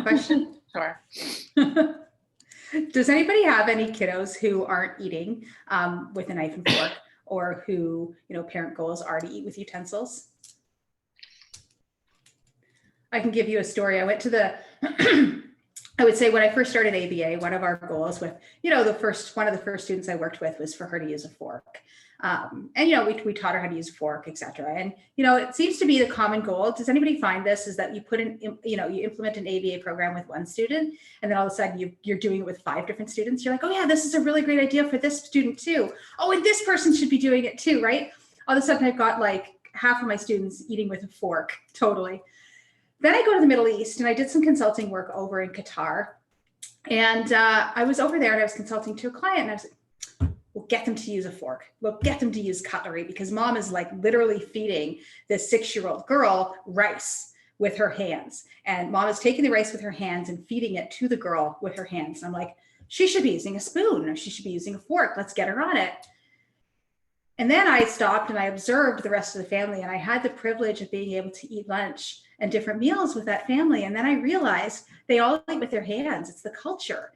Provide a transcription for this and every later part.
question? Sure. Does anybody have any kiddos who aren't eating with a knife and fork, or who, parent goals are to eat with utensils? I can give you a story. I went to I would say when I first started ABA, one of our goals with, one of the first students I worked with was for her to use a fork. And, we taught her how to use a fork, et cetera. And, it seems to be the common goal. Does anybody find this is that you put in, you implement an ABA program with one student, and then all of a sudden you're doing it with 5 different students. You're like, oh yeah, this is a really great idea for this student too. Oh, and this person should be doing it too, right? All of a sudden I've got like half of my students eating with a fork, totally. Then I go to the Middle East, and I did some consulting work over in Qatar. And I was over there and I was consulting to a client, and I was like, we'll get them to use a fork. We'll get them to use cutlery, because mom is like literally feeding this 6-year-old girl rice with her hands. And mom is taking the rice with her hands and feeding it to the girl with her hands. And I'm like, she should be using a spoon, or she should be using a fork. Let's get her on it. And then I stopped and I observed the rest of the family, and I had the privilege of being able to eat lunch and different meals with that family. And then I realized they all eat with their hands. It's the culture,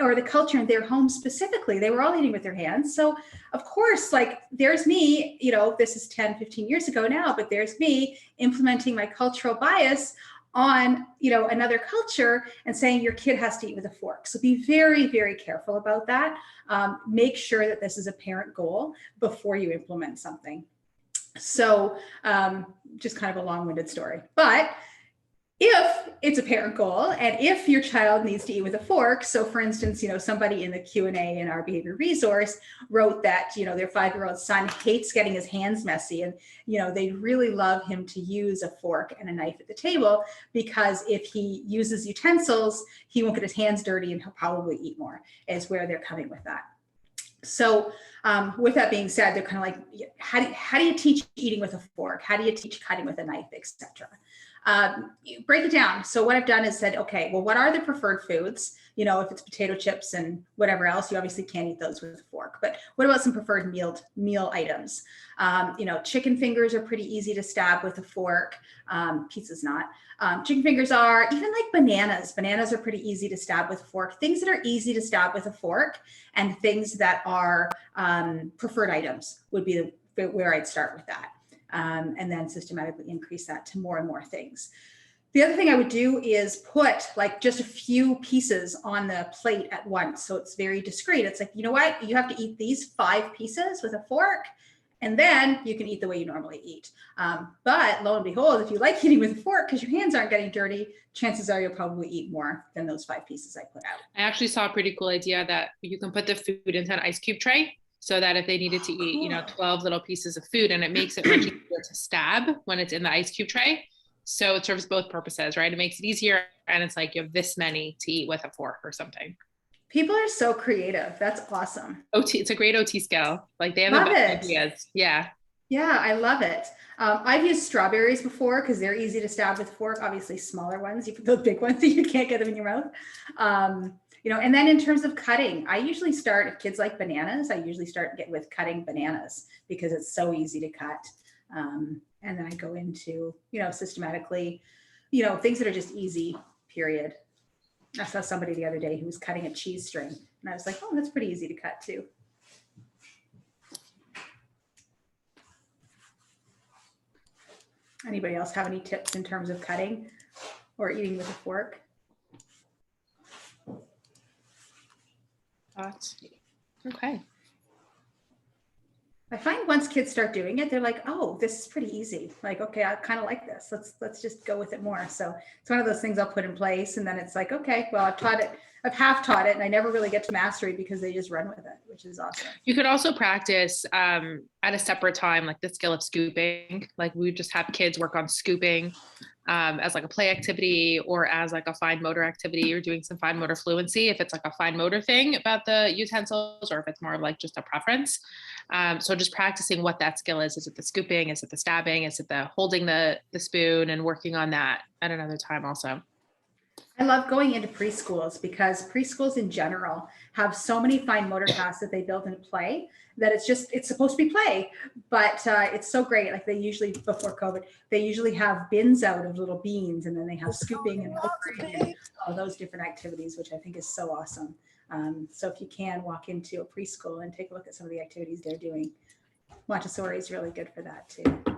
or the culture in their home specifically. They were all eating with their hands. So of course, like there's me, this is 10, 15 years ago now, but there's me implementing my cultural bias on, another culture and saying your kid has to eat with a fork. So be very, very careful about that. Make sure that this is a parent goal before you implement something. So just kind of a long-winded story, but if it's a parent goal, and if your child needs to eat with a fork, so for instance, somebody in the Q&A in our behavior resource wrote that, their 5-year-old son hates getting his hands messy, and, they really love him to use a fork and a knife at the table, because if he uses utensils, he won't get his hands dirty and he'll probably eat more, is where they're coming with that. So with that being said, they're kind of like, how do you teach eating with a fork? How do you teach cutting with a knife, etc.? Break it down. So what I've done is said, okay, well, what are the preferred foods? If it's potato chips and whatever else, you obviously can't eat those with a fork. But what about some preferred meal items? Chicken fingers are pretty easy to stab with a fork. Pizza's not. Chicken fingers are, even like bananas. Bananas are pretty easy to stab with a fork. Things that are easy to stab with a fork and things that are preferred items would be where I'd start with that. And then systematically increase that to more and more things. The other thing I would do is put like just a few pieces on the plate at once. So it's very discreet. It's like, you know what? You have to eat these 5 pieces with a fork, and then you can eat the way you normally eat. But lo and behold, if you like eating with a fork because your hands aren't getting dirty, chances are you'll probably eat more than those 5 pieces I put out. I actually saw a pretty cool idea that you can put the food into an ice cube tray, so that if they needed to eat, 12 little pieces of food, and it makes it much easier to stab when it's in the ice cube tray. So it serves both purposes, right? It makes it easier, and it's like you have this many to eat with a fork or something. People are so creative. That's awesome. OT, it's a great OT skill. Like they have love the best it. ideas. Yeah. Yeah, I love it. I've used strawberries before because they're easy to stab with a fork. Obviously, smaller ones. You put the big ones, you can't get them in your mouth. And then in terms of cutting, I usually start, if kids like bananas, I usually start with cutting bananas because it's so easy to cut. And then I go into, systematically, things that are just easy, period. I saw somebody the other day who was cutting a cheese string, and I was like, oh, that's pretty easy to cut too. Anybody else have any tips in terms of cutting or eating with a fork? Okay. I find once kids start doing it, they're like, oh, this is pretty easy. Like, okay, I kind of like this. Let's just go with it more. So it's one of those things I'll put in place. And then it's like, okay, well, I've half taught it, and I never really get to mastery because they just run with it, which is awesome. You could also practice at a separate time, like the skill of scooping. Like we just have kids work on scooping as like a play activity or as like a fine motor activity, or doing some fine motor fluency if it's like a fine motor thing about the utensils, or if it's more like just a preference. So just practicing what that skill is. Is it the scooping? Is it the stabbing? Is it the holding the spoon, and working on that at another time also? I love going into preschools because preschools in general have so many fine motor tasks that they build in play that it's supposed to be play, but it's so great. Like they usually, before COVID, they usually have bins out of little beans, and then they have scooping and hoovering and all those different activities, which I think is so awesome. So if you can walk into a preschool and take a look at some of the activities they're doing, Montessori is really good for that too.